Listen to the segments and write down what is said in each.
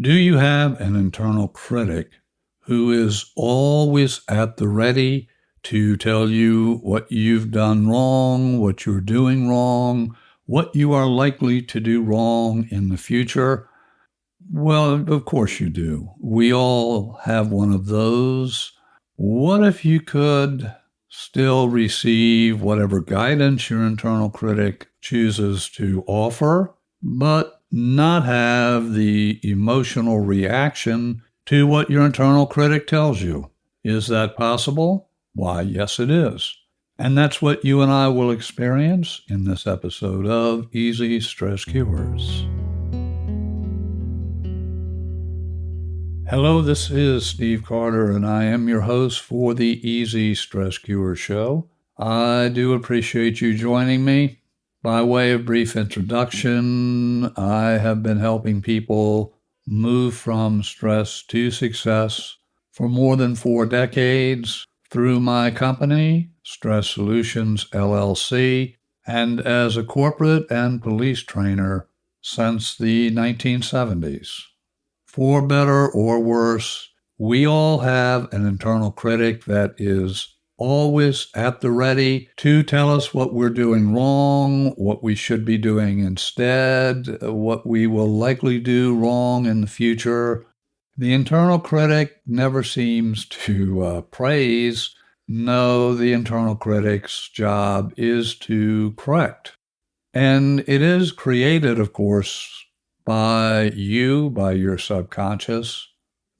Do you have an internal critic who is always at the ready to tell you what you've done wrong, what you're doing wrong, what you are likely to do wrong in the future? Well, of course you do. We all have one of those. What if you could still receive whatever guidance your internal critic chooses to offer, but not have the emotional reaction to what your internal critic tells you? Is that possible? Why, yes, it is. And that's what you and I will experience in this episode of Easy Stress Cures. Hello, this is Steve Carter, and I am your host for the Easy Stress Cure Show. I do appreciate you joining me. By way of brief introduction, I have been helping people move from stress to success for more than 4 decades through my company, Stress Solutions, LLC, and as a corporate and police trainer since the 1970s. For better or worse, we all have an internal critic that is always at the ready to tell us what we're doing wrong, what we should be doing instead, what we will likely do wrong in the future. The internal critic never seems to praise. No, the internal critic's job is to correct. And it is created, of course, by you, by your subconscious.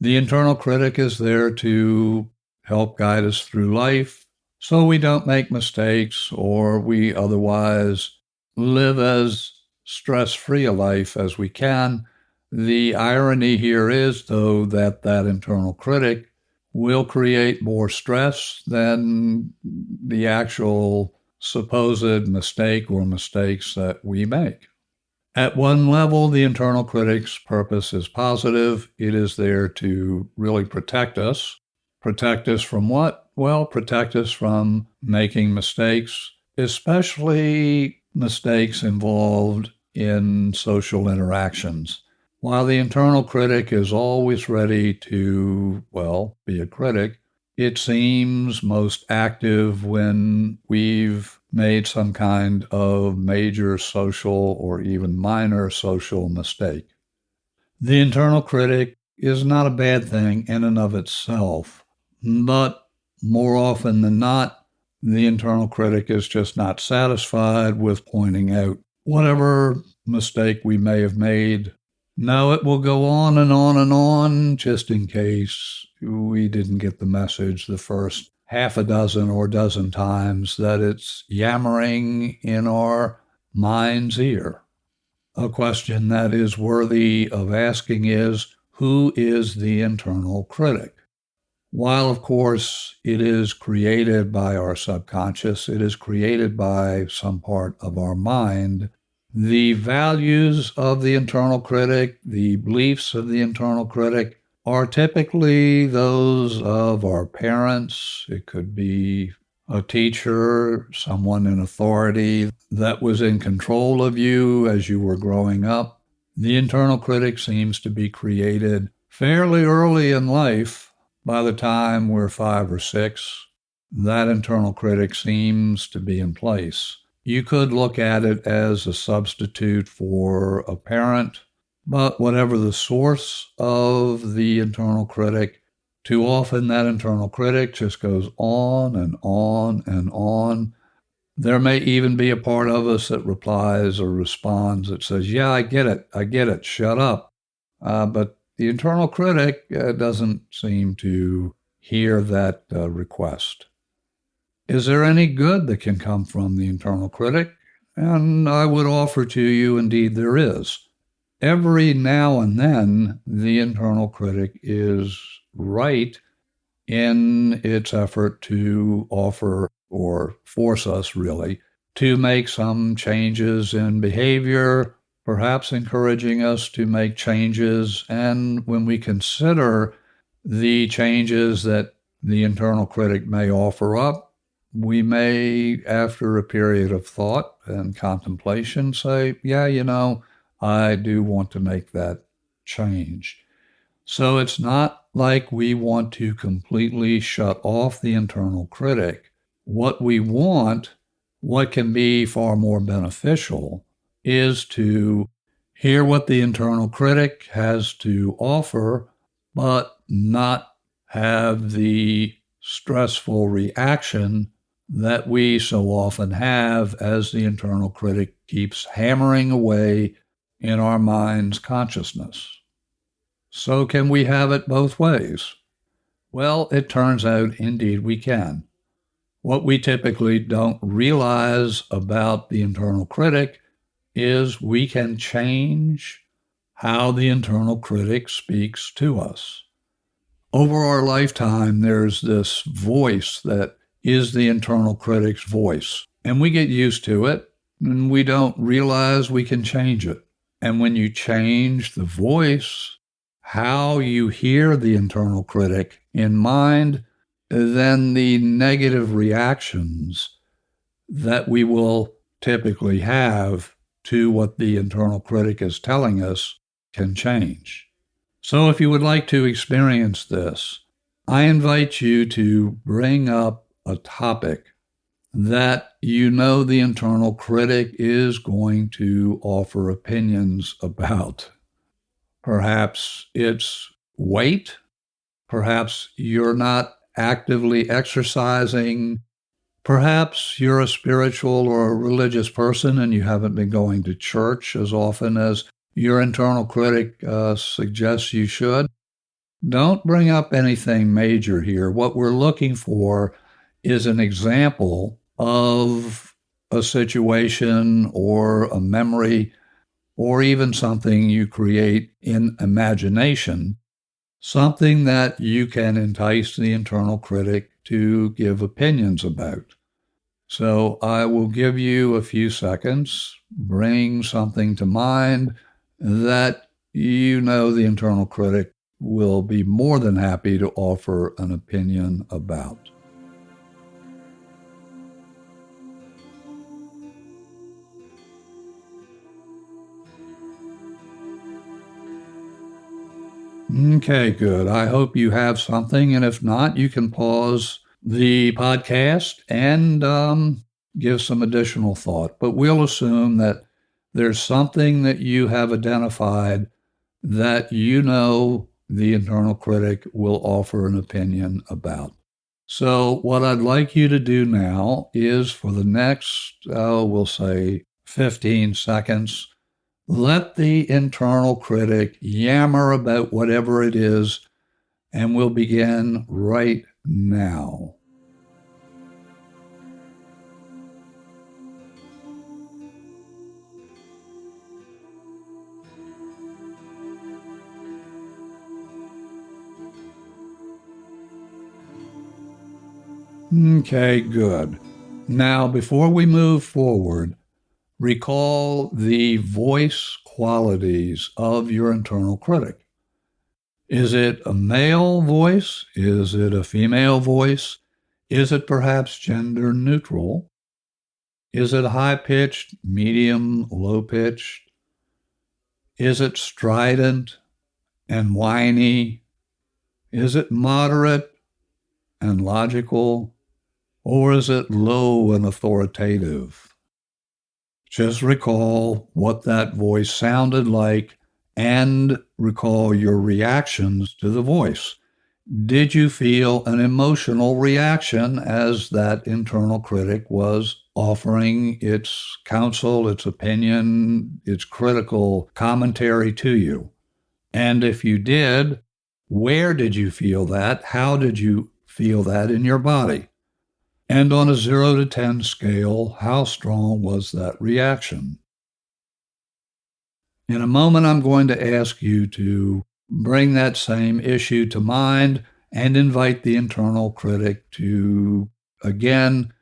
The internal critic is there to help guide us through life so we don't make mistakes or we otherwise live as stress-free a life as we can. The irony here is, though, that internal critic will create more stress than the actual supposed mistake or mistakes that we make. At one level, the internal critic's purpose is positive. It is there to really protect us. Protect us from what? Well, protect us from making mistakes, especially mistakes involved in social interactions. While the internal critic is always ready to, be a critic, it seems most active when we've made some kind of major social or even minor social mistake. The internal critic is not a bad thing in and of itself, but more often than not, the internal critic is just not satisfied with pointing out whatever mistake we may have made. No, it will go on and on and on, just in case we didn't get the message the first half a dozen or dozen times that it's yammering in our mind's ear. A question that is worthy of asking is, who is the internal critic? While, of course, it is created by our subconscious, it is created by some part of our mind, the values of the internal critic, the beliefs of the internal critic, are typically those of our parents. It could be a teacher, someone in authority that was in control of you as you were growing up. The internal critic seems to be created fairly early in life. By the time we're 5 or 6, that internal critic seems to be in place. You could look at it as a substitute for a parent, but whatever the source of the internal critic, too often that internal critic just goes on and on and on. There may even be a part of us that replies or responds that says, yeah, I get it, shut up. But the internal critic doesn't seem to hear that request. Is there any good that can come from the internal critic? And I would offer to you, indeed, there is. Every now and then, the internal critic is right in its effort to offer or force us, really, to make some changes in behavior, perhaps encouraging us to make changes. And when we consider the changes that the internal critic may offer up, we may, after a period of thought and contemplation, say, yeah, I do want to make that change. So it's not like we want to completely shut off the internal critic. What we want, what can be far more beneficial, is to hear what the internal critic has to offer, but not have the stressful reaction that we so often have as the internal critic keeps hammering away in our mind's consciousness. So can we have it both ways? Well, it turns out indeed we can. What we typically don't realize about the internal critic is we can change how the internal critic speaks to us. Over our lifetime, there's this voice that is the internal critic's voice, and we get used to it, and we don't realize we can change it. And when you change the voice, how you hear the internal critic in mind, then the negative reactions that we will typically have to what the internal critic is telling us can change. So if you would like to experience this, I invite you to bring up a topic that you know the internal critic is going to offer opinions about. Perhaps it's weight. Perhaps you're not actively exercising. Perhaps you're a spiritual or a religious person and you haven't been going to church as often as your internal critic suggests you should. Don't bring up anything major here. What we're looking for is an example of a situation or a memory or even something you create in imagination, something that you can entice the internal critic to give opinions about. So I will give you a few seconds, bring something to mind that you know the internal critic will be more than happy to offer an opinion about. Okay, good. I hope you have something, and if not, you can pause the podcast and give some additional thought. But we'll assume that there's something that you have identified that you know the internal critic will offer an opinion about. So what I'd like you to do now is for the next, we'll say 15 seconds, let the internal critic yammer about whatever it is, and we'll begin right now. Okay, good. Now, before we move forward, recall the voice qualities of your internal critic. Is it a male voice? Is it a female voice? Is it perhaps gender neutral? Is it high-pitched, medium, low-pitched? Is it strident and whiny? Is it moderate and logical? Or is it low and authoritative? Just recall what that voice sounded like and recall your reactions to the voice. Did you feel an emotional reaction as that internal critic was offering its counsel, its opinion, its critical commentary to you? And if you did, where did you feel that? How did you feel that in your body? And on a 0 to 10 scale, how strong was that reaction? In a moment, I'm going to ask you to bring that same issue to mind and invite the internal critic to, again,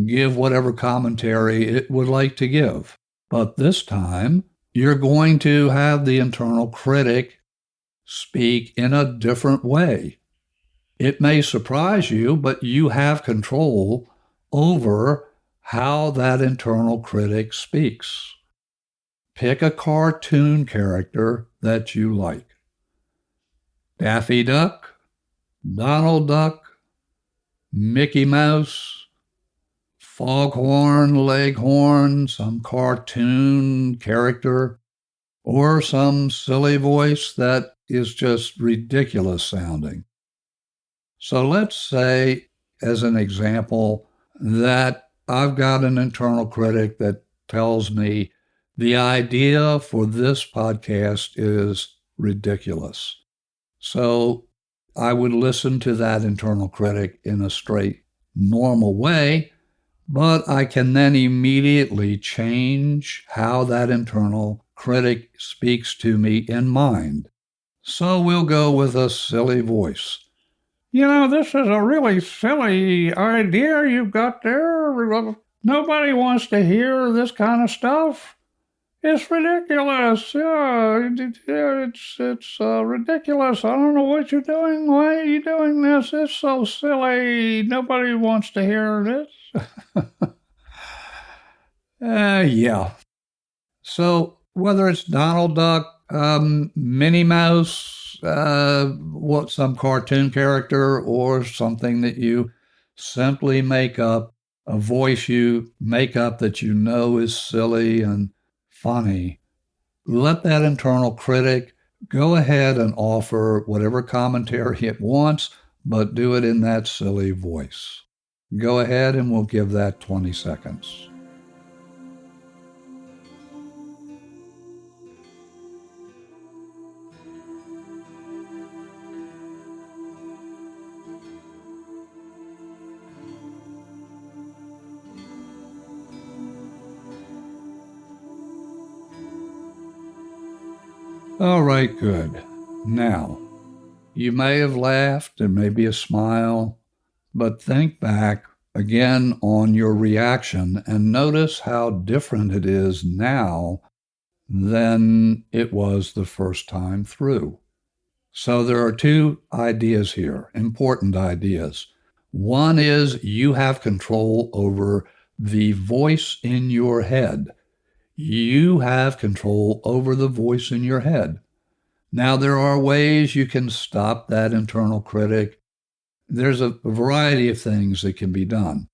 give whatever commentary it would like to give. But this time, you're going to have the internal critic speak in a different way. It may surprise you, but you have control over how that internal critic speaks. Pick a cartoon character that you like. Daffy Duck, Donald Duck, Mickey Mouse, Foghorn Leghorn, some cartoon character, or some silly voice that is just ridiculous sounding. So let's say, as an example, that I've got an internal critic that tells me the idea for this podcast is ridiculous. So I would listen to that internal critic in a straight, normal way, but I can then immediately change how that internal critic speaks to me in mind. So we'll go with a silly voice. This is a really silly idea you've got there. Nobody wants to hear this kind of stuff. It's ridiculous. Yeah, it's ridiculous. I don't know what you're doing. Why are you doing this? It's so silly. Nobody wants to hear this. Yeah. So whether it's Donald Duck, Minnie Mouse, some cartoon character, or something that you simply make up, a voice you make up that you know is silly and funny, let that internal critic go ahead and offer whatever commentary it wants, but do it in that silly voice. Go ahead and we'll give that 20 seconds. All right, good. Now, you may have laughed, there may be a smile, but think back again on your reaction and notice how different it is now than it was the first time through. So there are two ideas here, important ideas. One is you have control over the voice in your head. You have control over the voice in your head. Now, there are ways you can stop that internal critic. There's a variety of things that can be done.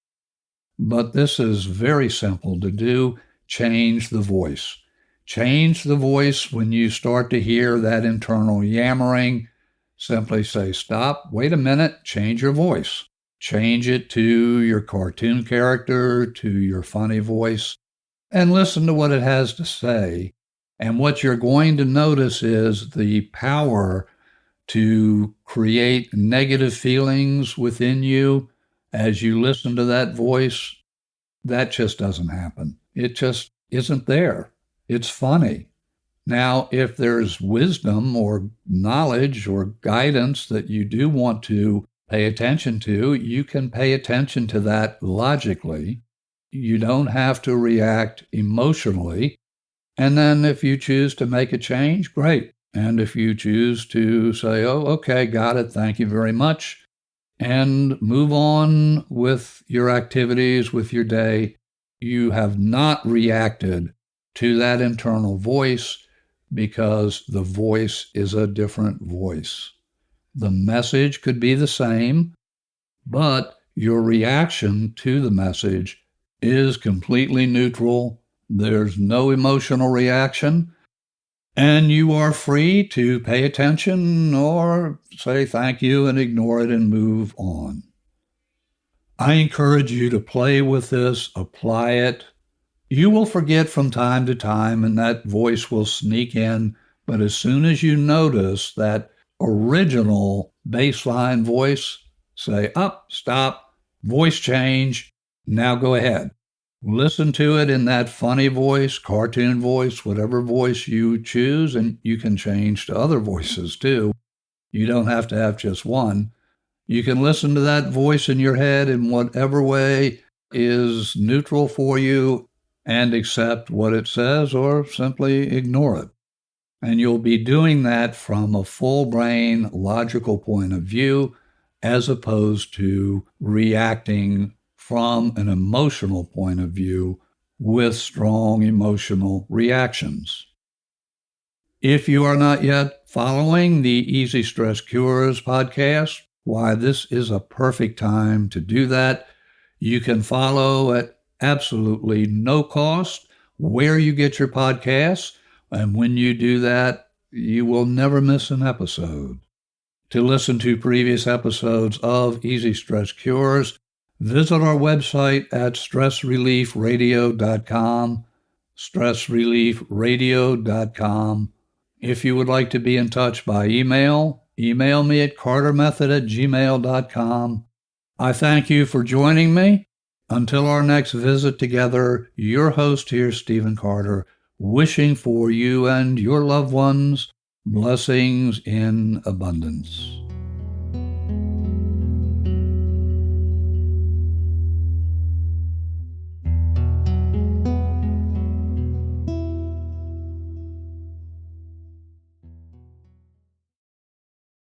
But this is very simple to do. Change the voice. Change the voice when you start to hear that internal yammering. Simply say, stop, wait a minute, change your voice. Change it to your cartoon character, to your funny voice, and listen to what it has to say. And what you're going to notice is the power to create negative feelings within you as you listen to that voice. That just doesn't happen. It just isn't there. It's funny. Now, if there's wisdom or knowledge or guidance that you do want to pay attention to, you can pay attention to that logically. You don't have to react emotionally. And then if you choose to make a change, great. And if you choose to say, oh, okay, got it, thank you very much, and move on with your activities, with your day, you have not reacted to that internal voice because the voice is a different voice. The message could be the same, but your reaction to the message is completely neutral. There's no emotional reaction, and you are free to pay attention or say thank you and ignore it and move on. I encourage you to play with this, apply it. You will forget from time to time, and that voice will sneak in, but as soon as you notice that original baseline voice, say, up, stop, voice change, now go ahead. Listen to it in that funny voice, cartoon voice, whatever voice you choose, and you can change to other voices too. You don't have to have just one. You can listen to that voice in your head in whatever way is neutral for you and accept what it says or simply ignore it. And you'll be doing that from a full brain, logical point of view, as opposed to reacting from an emotional point of view with strong emotional reactions. If you are not yet following the Easy Stress Cures podcast, why, this is a perfect time to do that. You can follow at absolutely no cost where you get your podcasts, and when you do that, you will never miss an episode. To listen to previous episodes of Easy Stress Cures, visit our website at stressreliefradio.com, stressreliefradio.com. If you would like to be in touch by email me at cartermethod@gmail.com. I thank you for joining me. Until our next visit together, your host here, Stephen Carter, wishing for you and your loved ones blessings in abundance.